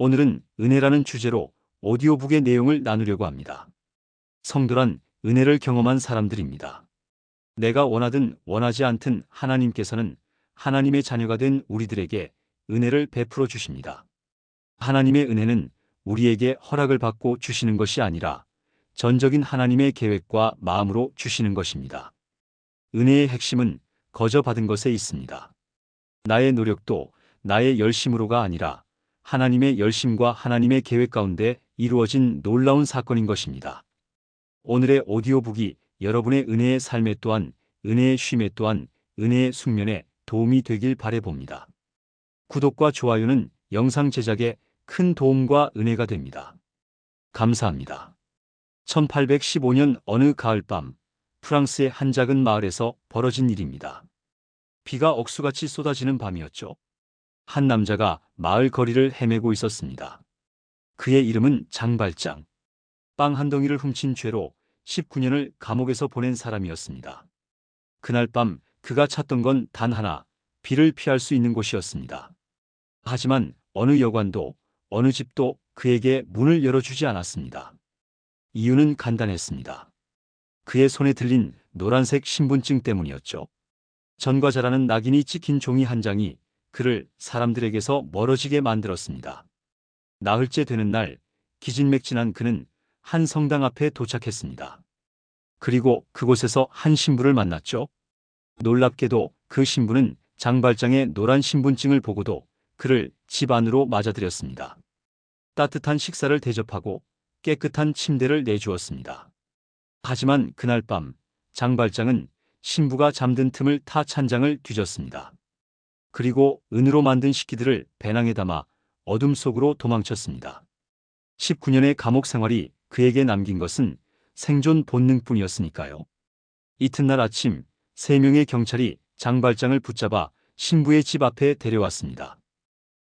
오늘은 은혜라는 주제로 오디오북의 내용을 나누려고 합니다. 성도란 은혜를 경험한 사람들입니다. 내가 원하든 원하지 않든 하나님께서는 하나님의 자녀가 된 우리들에게 은혜를 베풀어 주십니다. 하나님의 은혜는 우리에게 허락을 받고 주시는 것이 아니라 전적인 하나님의 계획과 마음으로 주시는 것입니다. 은혜의 핵심은 거저 받은 것에 있습니다. 나의 노력도 나의 열심으로가 아니라 하나님의 열심과 하나님의 계획 가운데 이루어진 놀라운 사건인 것입니다. 오늘의 오디오북이 여러분의 은혜의 삶에 또한 은혜의 쉼에 또한 은혜의 숙면에 도움이 되길 바라봅니다. 구독과 좋아요는 영상 제작에 큰 도움과 은혜가 됩니다. 감사합니다. 1815년 어느 가을밤 프랑스의 한 작은 마을에서 벌어진 일입니다. 비가 억수같이 쏟아지는 밤이었죠. 한 남자가 마을 거리를 헤매고 있었습니다. 그의 이름은 장발장. 빵 한 덩이를 훔친 죄로 19년을 감옥에서 보낸 사람이었습니다. 그날 밤 그가 찾던 건 단 하나, 비를 피할 수 있는 곳이었습니다. 하지만 어느 여관도 어느 집도 그에게 문을 열어주지 않았습니다. 이유는 간단했습니다. 그의 손에 들린 노란색 신분증 때문이었죠. 전과자라는 낙인이 찍힌 종이 한 장이 그를 사람들에게서 멀어지게 만들었습니다. 나흘째 되는 날 기진맥진한 그는 한 성당 앞에 도착했습니다. 그리고 그곳에서 한 신부를 만났죠. 놀랍게도 그 신부는 장발장의 노란 신분증을 보고도 그를 집 안으로 맞아들였습니다. 따뜻한 식사를 대접하고 깨끗한 침대를 내주었습니다. 하지만 그날 밤 장발장은 신부가 잠든 틈을 타 찬장을 뒤졌습니다. 그리고 은으로 만든 식기들을 배낭에 담아 어둠 속으로 도망쳤습니다. 19년의 감옥 생활이 그에게 남긴 것은 생존 본능뿐이었으니까요. 이튿날 아침 3명의 경찰이 장발장을 붙잡아 신부의 집 앞에 데려왔습니다.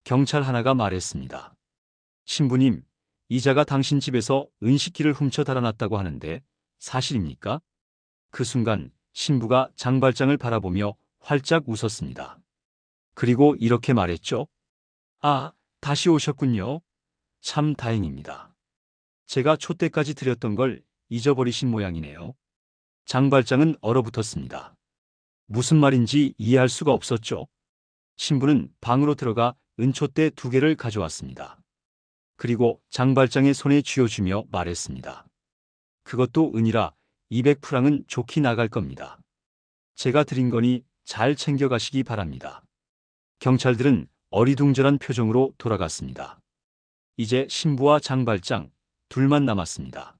경찰 하나가 말했습니다. 신부님, 이자가 당신 집에서 은식기를 훔쳐 달아났다고 하는데 사실입니까? 그 순간 신부가 장발장을 바라보며 활짝 웃었습니다. 그리고 이렇게 말했죠. 아, 다시 오셨군요. 참 다행입니다. 제가 촛대까지 드렸던 걸 잊어버리신 모양이네요. 장발장은 얼어붙었습니다. 무슨 말인지 이해할 수가 없었죠. 신부는 방으로 들어가 은촛대 2개를 가져왔습니다. 그리고 장발장의 손에 쥐어주며 말했습니다. 그것도 은이라 200프랑은 좋게 나갈 겁니다. 제가 드린 거니 잘 챙겨가시기 바랍니다. 경찰들은 어리둥절한 표정으로 돌아갔습니다. 이제 신부와 장발장 둘만 남았습니다.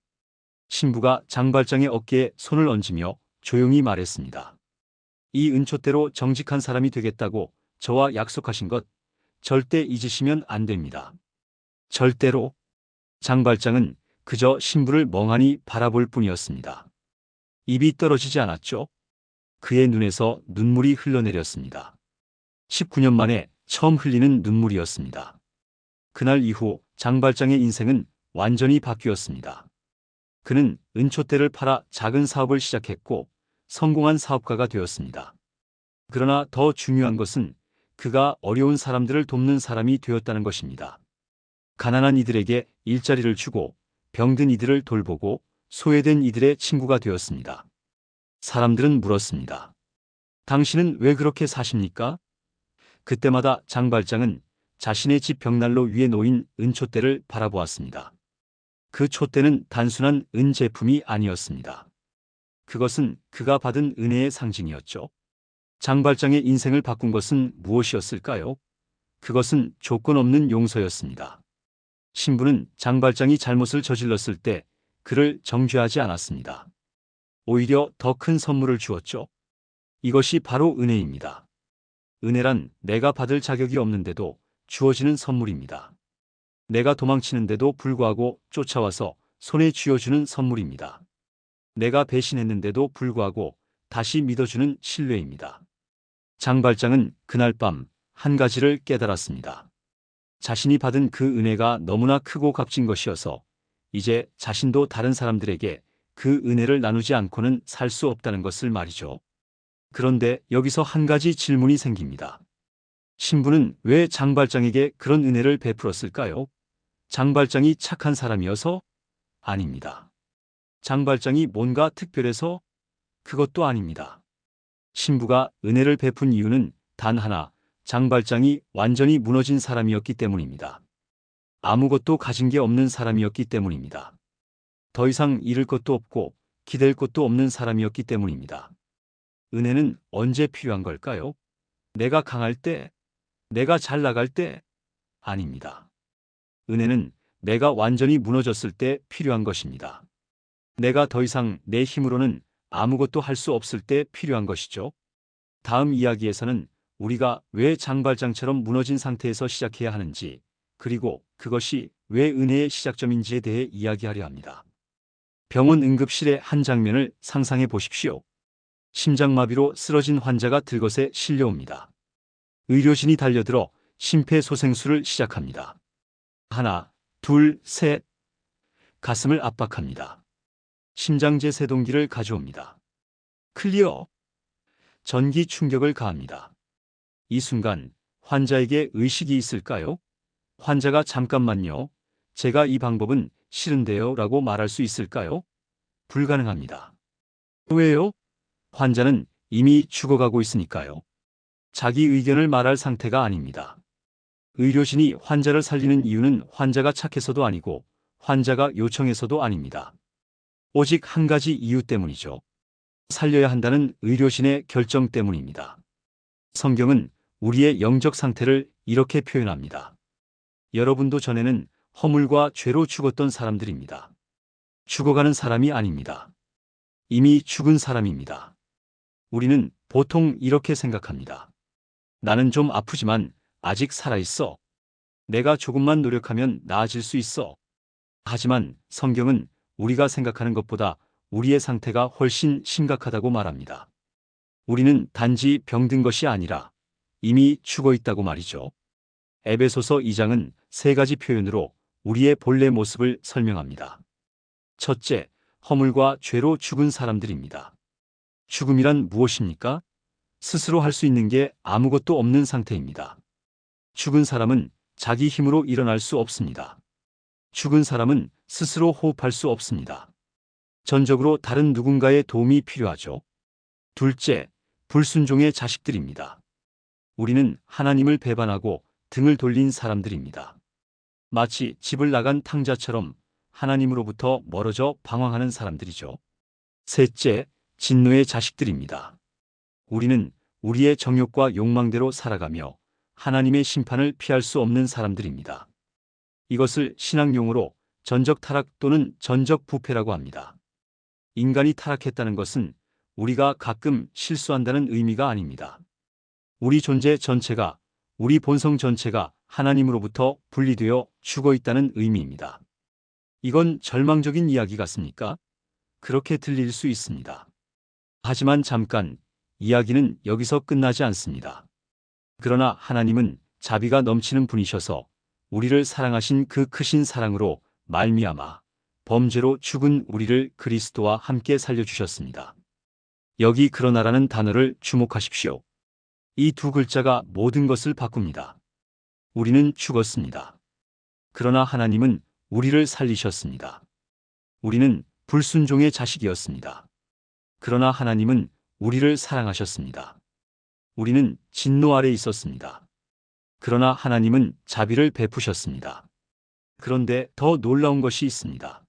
신부가 장발장의 어깨에 손을 얹으며 조용히 말했습니다. 이 은촛대로 정직한 사람이 되겠다고 저와 약속하신 것 절대 잊으시면 안 됩니다. 절대로. 장발장은 그저 신부를 멍하니 바라볼 뿐이었습니다. 입이 떨어지지 않았죠. 그의 눈에서 눈물이 흘러내렸습니다. 19년 만에 처음 흘리는 눈물이었습니다. 그날 이후 장발장의 인생은 완전히 바뀌었습니다. 그는 은촛대를 팔아 작은 사업을 시작했고 성공한 사업가가 되었습니다. 그러나 더 중요한 것은 그가 어려운 사람들을 돕는 사람이 되었다는 것입니다. 가난한 이들에게 일자리를 주고 병든 이들을 돌보고 소외된 이들의 친구가 되었습니다. 사람들은 물었습니다. 당신은 왜 그렇게 사십니까? 그때마다 장발장은 자신의 집 벽난로 위에 놓인 은촛대를 바라보았습니다. 그 촛대는 단순한 은 제품이 아니었습니다. 그것은 그가 받은 은혜의 상징이었죠. 장발장의 인생을 바꾼 것은 무엇이었을까요? 그것은 조건 없는 용서였습니다. 신부는 장발장이 잘못을 저질렀을 때 그를 정죄하지 않았습니다. 오히려 더 큰 선물을 주었죠. 이것이 바로 은혜입니다. 은혜란 내가 받을 자격이 없는데도 주어지는 선물입니다. 내가 도망치는데도 불구하고 쫓아와서 손에 쥐어주는 선물입니다. 내가 배신했는데도 불구하고 다시 믿어주는 신뢰입니다. 장발장은 그날 밤 한 가지를 깨달았습니다. 자신이 받은 그 은혜가 너무나 크고 값진 것이어서 이제 자신도 다른 사람들에게 그 은혜를 나누지 않고는 살 수 없다는 것을 말이죠. 그런데 여기서 한 가지 질문이 생깁니다. 신부는 왜 장발장에게 그런 은혜를 베풀었을까요? 장발장이 착한 사람이어서? 아닙니다. 장발장이 뭔가 특별해서? 그것도 아닙니다. 신부가 은혜를 베푼 이유는 단 하나, 장발장이 완전히 무너진 사람이었기 때문입니다. 아무것도 가진 게 없는 사람이었기 때문입니다. 더 이상 잃을 것도 없고 기댈 것도 없는 사람이었기 때문입니다. 은혜는 언제 필요한 걸까요? 내가 강할 때? 내가 잘 나갈 때? 아닙니다. 은혜는 내가 완전히 무너졌을 때 필요한 것입니다. 내가 더 이상 내 힘으로는 아무것도 할 수 없을 때 필요한 것이죠. 다음 이야기에서는 우리가 왜 장발장처럼 무너진 상태에서 시작해야 하는지, 그리고 그것이 왜 은혜의 시작점인지에 대해 이야기하려 합니다. 병원 응급실의 한 장면을 상상해 보십시오. 심장마비로 쓰러진 환자가 들것에 실려옵니다. 의료진이 달려들어 심폐소생술을 시작합니다. 하나, 둘, 셋. 가슴을 압박합니다. 심장제 세동기를 가져옵니다. 클리어. 전기 충격을 가합니다. 이 순간 환자에게 의식이 있을까요? 환자가 잠깐만요. 제가 이 방법은 싫은데요 라고 말할 수 있을까요? 불가능합니다. 왜요? 환자는 이미 죽어가고 있으니까요. 자기 의견을 말할 상태가 아닙니다. 의료진이 환자를 살리는 이유는 환자가 착해서도 아니고 환자가 요청해서도 아닙니다. 오직 한 가지 이유 때문이죠. 살려야 한다는 의료진의 결정 때문입니다. 성경은 우리의 영적 상태를 이렇게 표현합니다. 여러분도 전에는 허물과 죄로 죽었던 사람들입니다. 죽어가는 사람이 아닙니다. 이미 죽은 사람입니다. 우리는 보통 이렇게 생각합니다. 나는 좀 아프지만 아직 살아있어. 내가 조금만 노력하면 나아질 수 있어. 하지만 성경은 우리가 생각하는 것보다 우리의 상태가 훨씬 심각하다고 말합니다. 우리는 단지 병든 것이 아니라 이미 죽어 있다고 말이죠. 에베소서 2장은 세 가지 표현으로 우리의 본래 모습을 설명합니다. 첫째, 허물과 죄로 죽은 사람들입니다. 죽음이란 무엇입니까? 스스로 할 수 있는 게 아무것도 없는 상태입니다. 죽은 사람은 자기 힘으로 일어날 수 없습니다. 죽은 사람은 스스로 호흡할 수 없습니다. 전적으로 다른 누군가의 도움이 필요하죠. 둘째, 불순종의 자식들입니다. 우리는 하나님을 배반하고 등을 돌린 사람들입니다. 마치 집을 나간 탕자처럼 하나님으로부터 멀어져 방황하는 사람들이죠. 셋째, 진노의 자식들입니다. 우리는 우리의 정욕과 욕망대로 살아가며 하나님의 심판을 피할 수 없는 사람들입니다. 이것을 신학용어로 전적 타락 또는 전적 부패라고 합니다. 인간이 타락했다는 것은 우리가 가끔 실수한다는 의미가 아닙니다. 우리 존재 전체가, 우리 본성 전체가 하나님으로부터 분리되어 죽어 있다는 의미입니다. 이건 절망적인 이야기 같습니까? 그렇게 들릴 수 있습니다. 하지만 잠깐, 이야기는 여기서 끝나지 않습니다. 그러나 하나님은 자비가 넘치는 분이셔서 우리를 사랑하신 그 크신 사랑으로 말미암아 범죄로 죽은 우리를 그리스도와 함께 살려주셨습니다. 여기 그러나라는 단어를 주목하십시오. 이 두 글자가 모든 것을 바꿉니다. 우리는 죽었습니다. 그러나 하나님은 우리를 살리셨습니다. 우리는 불순종의 자식이었습니다. 그러나 하나님은 우리를 사랑하셨습니다. 우리는 진노 아래 있었습니다. 그러나 하나님은 자비를 베푸셨습니다. 그런데 더 놀라운 것이 있습니다.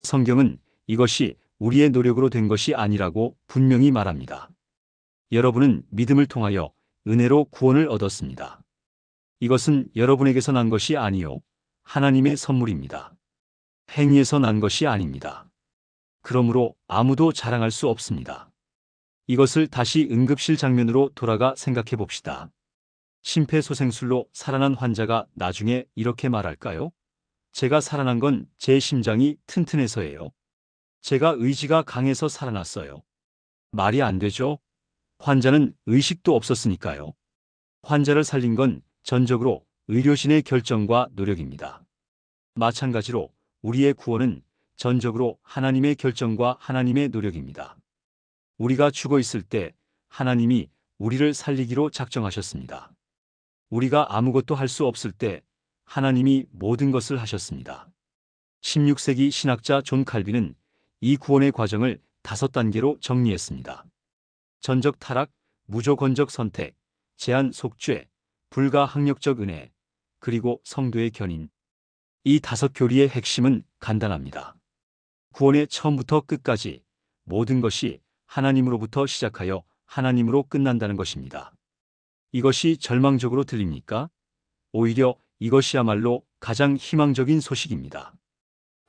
성경은 이것이 우리의 노력으로 된 것이 아니라고 분명히 말합니다. 여러분은 믿음을 통하여 은혜로 구원을 얻었습니다. 이것은 여러분에게서 난 것이 아니요 하나님의 선물입니다. 행위에서 난 것이 아닙니다. 그러므로 아무도 자랑할 수 없습니다. 이것을 다시 응급실 장면으로 돌아가 생각해 봅시다. 심폐소생술로 살아난 환자가 나중에 이렇게 말할까요? 제가 살아난 건 제 심장이 튼튼해서예요. 제가 의지가 강해서 살아났어요. 말이 안 되죠? 환자는 의식도 없었으니까요. 환자를 살린 건 전적으로 의료진의 결정과 노력입니다. 마찬가지로 우리의 구원은 전적으로 하나님의 결정과 하나님의 노력입니다. 우리가 죽어 있을 때 하나님이 우리를 살리기로 작정하셨습니다. 우리가 아무것도 할 수 없을 때 하나님이 모든 것을 하셨습니다. 16세기 신학자 존 칼빈은 이 구원의 과정을 5단계로 정리했습니다. 전적 타락, 무조건적 선택, 제한 속죄, 불가항력적 은혜, 그리고 성도의 견인. 이 5교리의 핵심은 간단합니다. 구원의 처음부터 끝까지 모든 것이 하나님으로부터 시작하여 하나님으로 끝난다는 것입니다. 이것이 절망적으로 들립니까? 오히려 이것이야말로 가장 희망적인 소식입니다.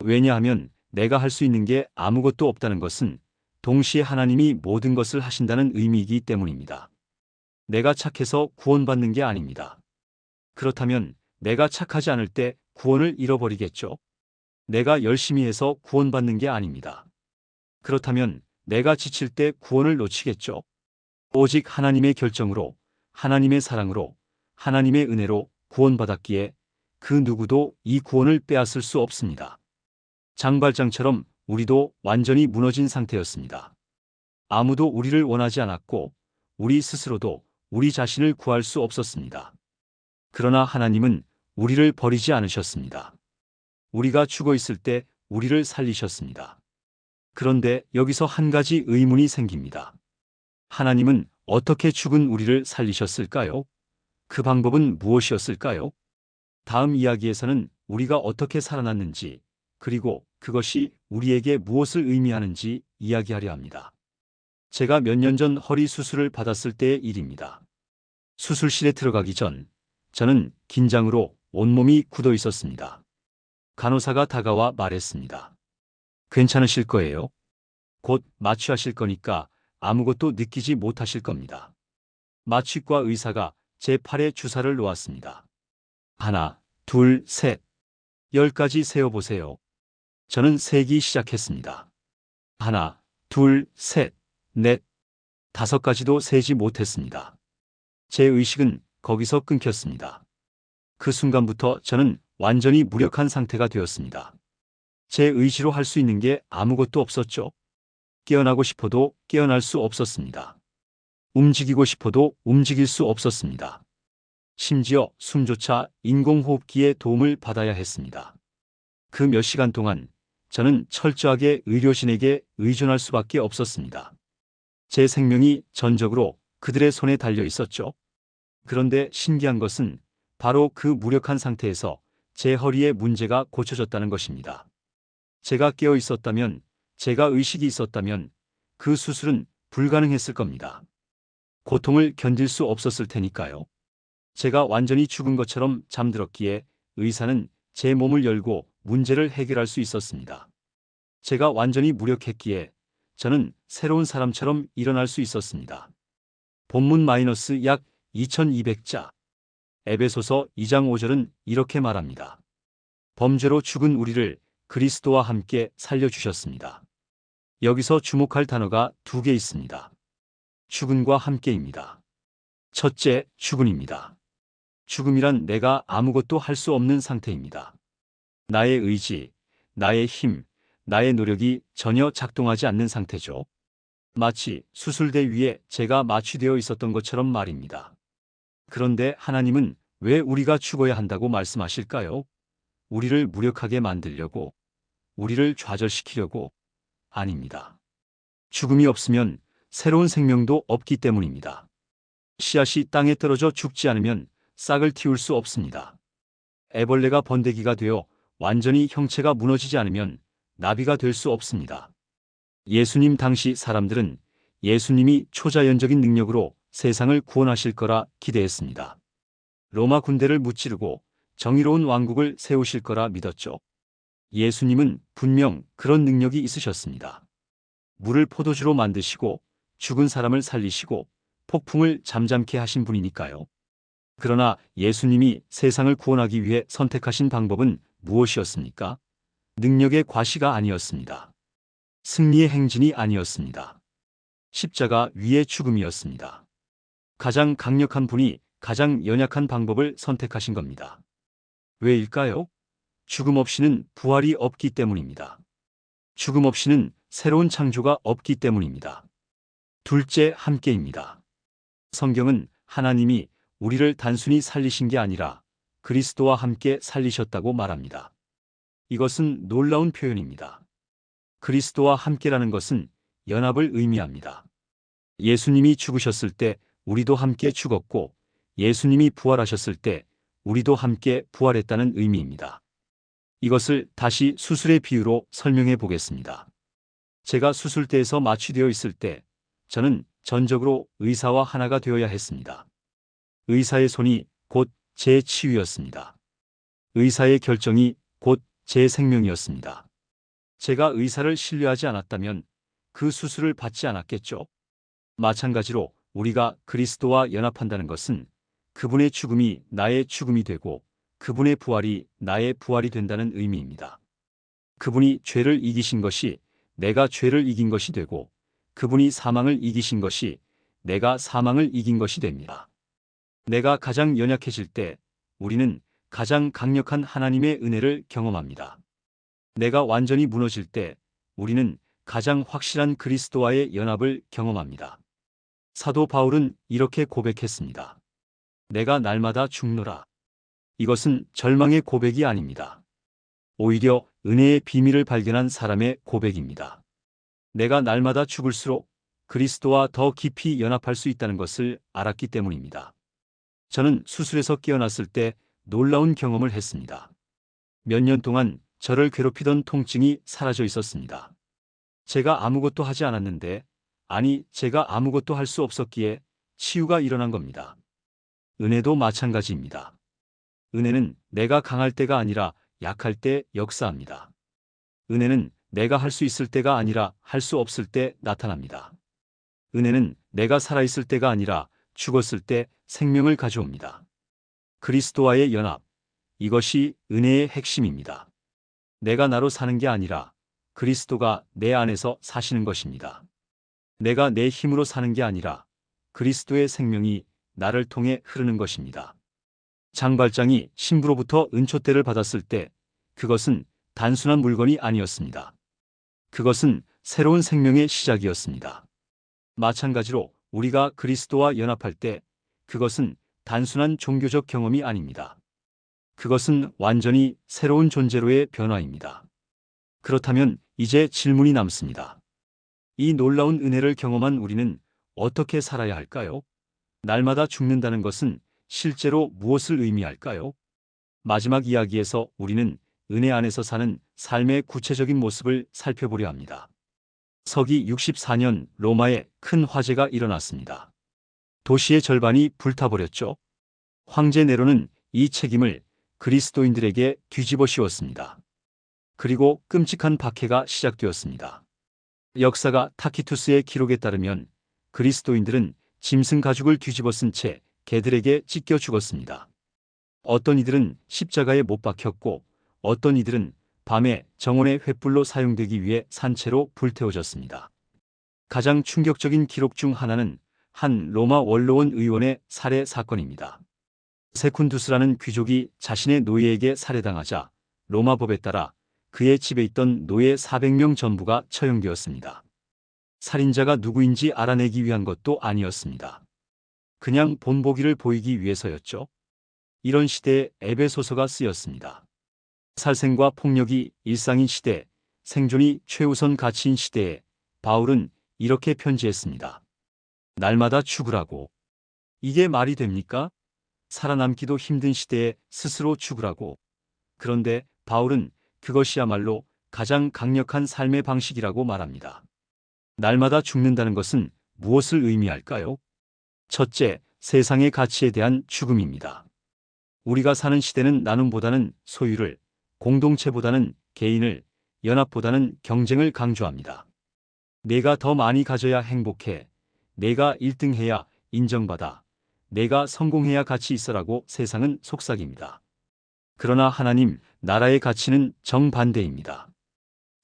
왜냐하면 내가 할 수 있는 게 아무것도 없다는 것은 동시에 하나님이 모든 것을 하신다는 의미이기 때문입니다. 내가 착해서 구원받는 게 아닙니다. 그렇다면 내가 착하지 않을 때 구원을 잃어버리겠죠? 내가 열심히 해서 구원받는 게 아닙니다. 그렇다면 내가 지칠 때 구원을 놓치겠죠? 오직 하나님의 결정으로, 하나님의 사랑으로, 하나님의 은혜로 구원받았기에 그 누구도 이 구원을 빼앗을 수 없습니다. 장발장처럼 우리도 완전히 무너진 상태였습니다. 아무도 우리를 원하지 않았고 우리 스스로도 우리 자신을 구할 수 없었습니다. 그러나 하나님은 우리를 버리지 않으셨습니다. 우리가 죽어 있을 때 우리를 살리셨습니다. 그런데 여기서 한 가지 의문이 생깁니다. 하나님은 어떻게 죽은 우리를 살리셨을까요? 그 방법은 무엇이었을까요? 다음 이야기에서는 우리가 어떻게 살아났는지, 그리고 그것이 우리에게 무엇을 의미하는지 이야기하려 합니다. 제가 몇 년 전 허리 수술을 받았을 때의 일입니다. 수술실에 들어가기 전 저는 긴장으로 온몸이 굳어 있었습니다. 간호사가 다가와 말했습니다. 괜찮으실 거예요? 곧 마취하실 거니까 아무것도 느끼지 못하실 겁니다. 마취과 의사가 제 팔에 주사를 놓았습니다. 하나, 둘, 셋. 10까지 세어보세요. 저는 세기 시작했습니다. 하나, 둘, 셋, 넷, 5까지도 세지 못했습니다. 제 의식은 거기서 끊겼습니다. 그 순간부터 저는 완전히 무력한 상태가 되었습니다. 제 의지로 할 수 있는 게 아무것도 없었죠. 깨어나고 싶어도 깨어날 수 없었습니다. 움직이고 싶어도 움직일 수 없었습니다. 심지어 숨조차 인공호흡기의 도움을 받아야 했습니다. 그 몇 시간 동안 저는 철저하게 의료진에게 의존할 수밖에 없었습니다. 제 생명이 전적으로 그들의 손에 달려 있었죠. 그런데 신기한 것은 바로 그 무력한 상태에서 제 허리의 문제가 고쳐졌다는 것입니다. 제가 깨어 있었다면, 제가 의식이 있었다면 그 수술은 불가능했을 겁니다. 고통을 견딜 수 없었을 테니까요. 제가 완전히 죽은 것처럼 잠들었기에 의사는 제 몸을 열고 문제를 해결할 수 있었습니다. 제가 완전히 무력했기에 저는 새로운 사람처럼 일어날 수 있었습니다. 본문 마이너스 약 2200자. 에베소서 2장 5절은 이렇게 말합니다. 범죄로 죽은 우리를 그리스도와 함께 살려주셨습니다. 여기서 주목할 단어가 2개 있습니다. 죽음과 함께입니다. 첫째, 죽음입니다. 죽음이란 내가 아무것도 할 수 없는 상태입니다. 나의 의지, 나의 힘, 나의 노력이 전혀 작동하지 않는 상태죠. 마치 수술대 위에 제가 마취되어 있었던 것처럼 말입니다. 그런데 하나님은 왜 우리가 죽어야 한다고 말씀하실까요? 우리를 무력하게 만들려고, 우리를 좌절시키려고? 아닙니다. 죽음이 없으면 새로운 생명도 없기 때문입니다. 씨앗이 땅에 떨어져 죽지 않으면 싹을 틔울 수 없습니다. 애벌레가 번데기가 되어 완전히 형체가 무너지지 않으면 나비가 될 수 없습니다. 예수님 당시 사람들은 예수님이 초자연적인 능력으로 세상을 구원하실 거라 기대했습니다. 로마 군대를 무찌르고 정의로운 왕국을 세우실 거라 믿었죠. 예수님은 분명 그런 능력이 있으셨습니다. 물을 포도주로 만드시고 죽은 사람을 살리시고 폭풍을 잠잠케 하신 분이니까요. 그러나 예수님이 세상을 구원하기 위해 선택하신 방법은 무엇이었습니까? 능력의 과시가 아니었습니다. 승리의 행진이 아니었습니다. 십자가 위의 죽음이었습니다. 가장 강력한 분이 가장 연약한 방법을 선택하신 겁니다. 왜일까요? 죽음 없이는 부활이 없기 때문입니다. 죽음 없이는 새로운 창조가 없기 때문입니다. 둘째, 함께입니다. 성경은 하나님이 우리를 단순히 살리신 게 아니라 그리스도와 함께 살리셨다고 말합니다. 이것은 놀라운 표현입니다. 그리스도와 함께라는 것은 연합을 의미합니다. 예수님이 죽으셨을 때 우리도 함께 죽었고 예수님이 부활하셨을 때 우리도 함께 부활했다는 의미입니다. 이것을 다시 수술의 비유로 설명해 보겠습니다. 제가 수술대에서 마취되어 있을 때 저는 전적으로 의사와 하나가 되어야 했습니다. 의사의 손이 곧 제 치유였습니다. 의사의 결정이 곧 제 생명이었습니다. 제가 의사를 신뢰하지 않았다면 그 수술을 받지 않았겠죠? 마찬가지로 우리가 그리스도와 연합한다는 것은 그분의 죽음이 나의 죽음이 되고 그분의 부활이 나의 부활이 된다는 의미입니다. 그분이 죄를 이기신 것이 내가 죄를 이긴 것이 되고 그분이 사망을 이기신 것이 내가 사망을 이긴 것이 됩니다. 내가 가장 연약해질 때 우리는 가장 강력한 하나님의 은혜를 경험합니다. 내가 완전히 무너질 때 우리는 가장 확실한 그리스도와의 연합을 경험합니다. 사도 바울은 이렇게 고백했습니다. 내가 날마다 죽노라. 이것은 절망의 고백이 아닙니다. 오히려 은혜의 비밀을 발견한 사람의 고백입니다. 내가 날마다 죽을수록 그리스도와 더 깊이 연합할 수 있다는 것을 알았기 때문입니다. 저는 수술에서 깨어났을 때 놀라운 경험을 했습니다. 몇 년 동안 저를 괴롭히던 통증이 사라져 있었습니다. 제가 아무것도 하지 않았는데, 아니, 제가 아무것도 할 수 없었기에 치유가 일어난 겁니다. 은혜도 마찬가지입니다. 은혜는 내가 강할 때가 아니라 약할 때 역사합니다. 은혜는 내가 할 수 있을 때가 아니라 할 수 없을 때 나타납니다. 은혜는 내가 살아있을 때가 아니라 죽었을 때 생명을 가져옵니다. 그리스도와의 연합, 이것이 은혜의 핵심입니다. 내가 나로 사는 게 아니라 그리스도가 내 안에서 사시는 것입니다. 내가 내 힘으로 사는 게 아니라 그리스도의 생명이 나를 통해 흐르는 것입니다. 장발장이 신부로부터 은촛대를 받았을 때 그것은 단순한 물건이 아니었습니다. 그것은 새로운 생명의 시작이었습니다. 마찬가지로 우리가 그리스도와 연합할 때 그것은 단순한 종교적 경험이 아닙니다. 그것은 완전히 새로운 존재로의 변화입니다. 그렇다면 이제 질문이 남습니다. 이 놀라운 은혜를 경험한 우리는 어떻게 살아야 할까요? 날마다 죽는다는 것은 실제로 무엇을 의미할까요? 마지막 이야기에서 우리는 은혜 안에서 사는 삶의 구체적인 모습을 살펴보려 합니다. 서기 64년 로마에 큰 화재가 일어났습니다. 도시의 절반이 불타버렸죠. 황제 네로는 이 책임을 그리스도인들에게 뒤집어 씌웠습니다. 그리고 끔찍한 박해가 시작되었습니다. 역사가 타키투스의 기록에 따르면 그리스도인들은 짐승 가죽을 뒤집어 쓴 채 개들에게 찢겨 죽었습니다. 어떤 이들은 십자가에 못 박혔고 어떤 이들은 밤에 정원의 횃불로 사용되기 위해 산채로 불태워졌습니다. 가장 충격적인 기록 중 하나는 한 로마 원로원 의원의 살해 사건입니다. 세쿤두스라는 귀족이 자신의 노예에게 살해당하자 로마 법에 따라 그의 집에 있던 노예 400명 전부가 처형되었습니다. 살인자가 누구인지 알아내기 위한 것도 아니었습니다. 그냥 본보기를 보이기 위해서였죠. 이런 시대에 에베소서가 쓰였습니다. 살생과 폭력이 일상인 시대, 생존이 최우선 가치인 시대에 바울은 이렇게 편지했습니다. 날마다 죽으라고. 이게 말이 됩니까? 살아남기도 힘든 시대에 스스로 죽으라고. 그런데 바울은 그것이야말로 가장 강력한 삶의 방식이라고 말합니다. 날마다 죽는다는 것은 무엇을 의미할까요? 첫째, 세상의 가치에 대한 죽음입니다. 우리가 사는 시대는 나눔보다는 소유를, 공동체보다는 개인을, 연합보다는 경쟁을 강조합니다. 내가 더 많이 가져야 행복해. 내가 1등해야 인정받아. 내가 성공해야 가치 있어라고 세상은 속삭입니다. 그러나 하나님, 나라의 가치는 정반대입니다.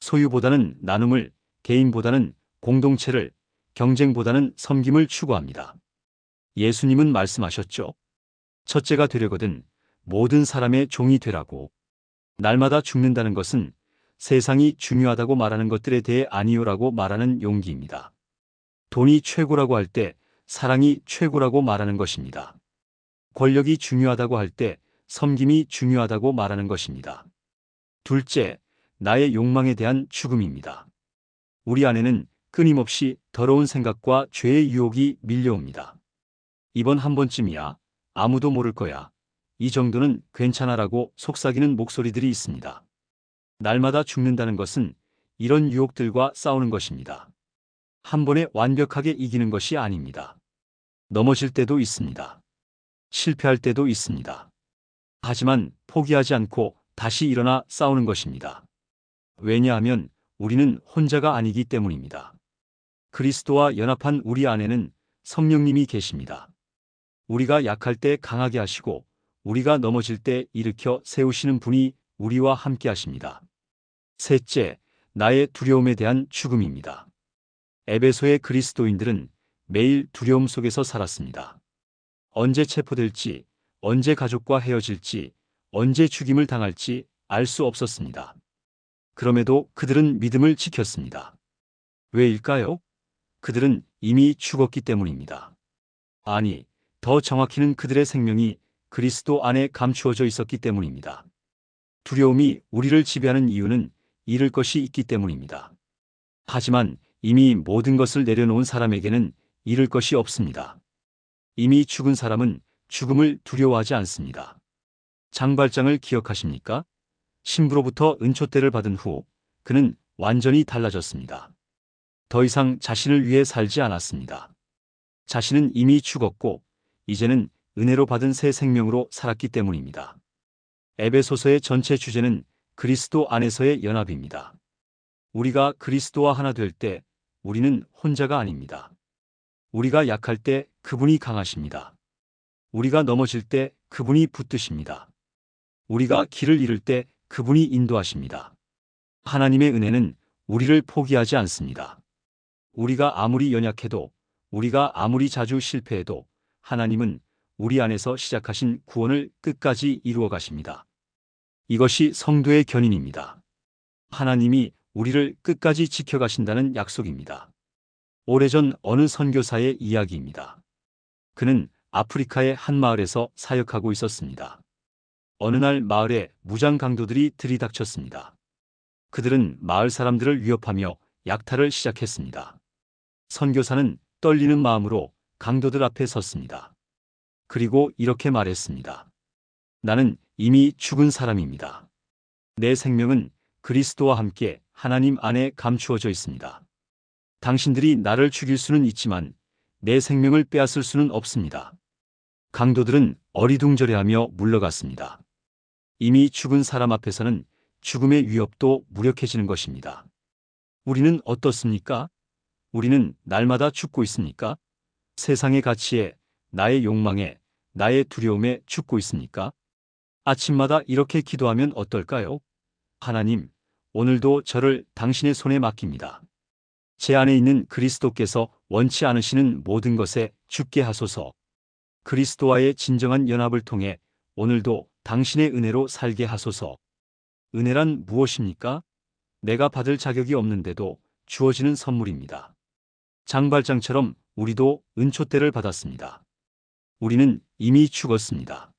소유보다는 나눔을, 개인보다는 공동체를, 경쟁보다는 섬김을 추구합니다. 예수님은 말씀하셨죠. 첫째가 되려거든 모든 사람의 종이 되라고. 날마다 죽는다는 것은 세상이 중요하다고 말하는 것들에 대해 아니요라고 말하는 용기입니다. 돈이 최고라고 할 때 사랑이 최고라고 말하는 것입니다. 권력이 중요하다고 할 때 섬김이 중요하다고 말하는 것입니다. 둘째, 나의 욕망에 대한 죽음입니다. 우리 안에는 끊임없이 더러운 생각과 죄의 유혹이 밀려옵니다. 이번 한 번쯤이야. 아무도 모를 거야. 이 정도는 괜찮아라고 속삭이는 목소리들이 있습니다. 날마다 죽는다는 것은 이런 유혹들과 싸우는 것입니다. 한 번에 완벽하게 이기는 것이 아닙니다. 넘어질 때도 있습니다. 실패할 때도 있습니다. 하지만 포기하지 않고 다시 일어나 싸우는 것입니다. 왜냐하면 우리는 혼자가 아니기 때문입니다. 그리스도와 연합한 우리 안에는 성령님이 계십니다. 우리가 약할 때 강하게 하시고 우리가 넘어질 때 일으켜 세우시는 분이 우리와 함께 하십니다. 셋째, 나의 두려움에 대한 죽음입니다. 에베소의 그리스도인들은 매일 두려움 속에서 살았습니다. 언제 체포될지, 언제 가족과 헤어질지, 언제 죽임을 당할지 알 수 없었습니다. 그럼에도 그들은 믿음을 지켰습니다. 왜일까요? 그들은 이미 죽었기 때문입니다. 아니, 더 정확히는 그들의 생명이 그리스도 안에 감추어져 있었기 때문입니다. 두려움이 우리를 지배하는 이유는 잃을 것이 있기 때문입니다. 하지만 이미 모든 것을 내려놓은 사람에게는 잃을 것이 없습니다. 이미 죽은 사람은 죽음을 두려워하지 않습니다. 장발장을 기억하십니까? 신부로부터 은총대를 받은 후 그는 완전히 달라졌습니다. 더 이상 자신을 위해 살지 않았습니다. 자신은 이미 죽었고 이제는 은혜로 받은 새 생명으로 살았기 때문입니다. 에베소서의 전체 주제는 그리스도 안에서의 연합입니다. 우리가 그리스도와 하나 될 때 우리는 혼자가 아닙니다. 우리가 약할 때 그분이 강하십니다. 우리가 넘어질 때 그분이 붙드십니다. 우리가 길을 잃을 때 그분이 인도하십니다. 하나님의 은혜는 우리를 포기하지 않습니다. 우리가 아무리 연약해도, 우리가 아무리 자주 실패해도 하나님은 우리 안에서 시작하신 구원을 끝까지 이루어 가십니다. 이것이 성도의 견인입니다. 하나님이 우리를 끝까지 지켜가신다는 약속입니다. 오래전 어느 선교사의 이야기입니다. 그는 아프리카의 한 마을에서 사역하고 있었습니다. 어느 날 마을에 무장 강도들이 들이닥쳤습니다. 그들은 마을 사람들을 위협하며 약탈을 시작했습니다. 선교사는 떨리는 마음으로 강도들 앞에 섰습니다. 그리고 이렇게 말했습니다. 나는 이미 죽은 사람입니다. 내 생명은 그리스도와 함께 하나님 안에 감추어져 있습니다. 당신들이 나를 죽일 수는 있지만 내 생명을 빼앗을 수는 없습니다. 강도들은 어리둥절해하며 물러갔습니다. 이미 죽은 사람 앞에서는 죽음의 위협도 무력해지는 것입니다. 우리는 어떻습니까? 우리는 날마다 죽고 있습니까? 세상의 가치에, 나의 욕망에, 나의 두려움에 죽고 있습니까? 아침마다 이렇게 기도하면 어떨까요? 하나님, 오늘도 저를 당신의 손에 맡깁니다. 제 안에 있는 그리스도께서 원치 않으시는 모든 것에 죽게 하소서. 그리스도와의 진정한 연합을 통해 오늘도 당신의 은혜로 살게 하소서. 은혜란 무엇입니까? 내가 받을 자격이 없는데도 주어지는 선물입니다. 장발장처럼 우리도 은총대를 받았습니다. 우리는 이미 죽었습니다.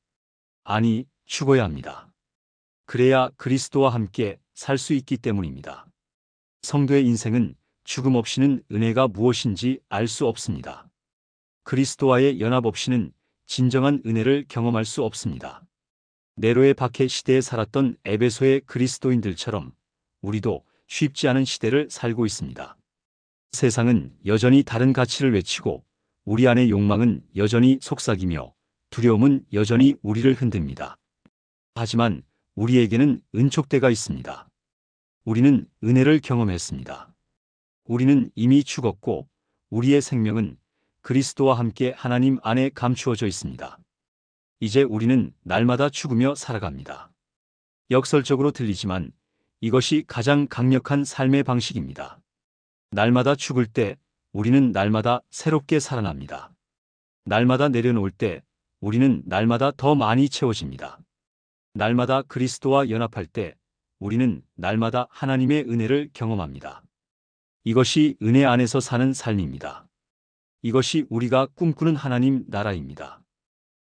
아니, 죽어야 합니다. 그래야 그리스도와 함께 살 수 있기 때문입니다. 성도의 인생은 죽음 없이는 은혜가 무엇인지 알 수 없습니다. 그리스도와의 연합 없이는 진정한 은혜를 경험할 수 없습니다. 네로의 박해 시대에 살았던 에베소의 그리스도인들처럼 우리도 쉽지 않은 시대를 살고 있습니다. 세상은 여전히 다른 가치를 외치고 우리 안의 욕망은 여전히 속삭이며 두려움은 여전히 우리를 흔듭니다. 하지만 우리에게는 은총대가 있습니다. 우리는 은혜를 경험했습니다. 우리는 이미 죽었고 우리의 생명은 그리스도와 함께 하나님 안에 감추어져 있습니다. 이제 우리는 날마다 죽으며 살아갑니다. 역설적으로 들리지만 이것이 가장 강력한 삶의 방식입니다. 날마다 죽을 때 우리는 날마다 새롭게 살아납니다. 날마다 내려놓을 때 우리는 날마다 더 많이 채워집니다. 날마다 그리스도와 연합할 때 우리는 날마다 하나님의 은혜를 경험합니다. 이것이 은혜 안에서 사는 삶입니다. 이것이 우리가 꿈꾸는 하나님 나라입니다.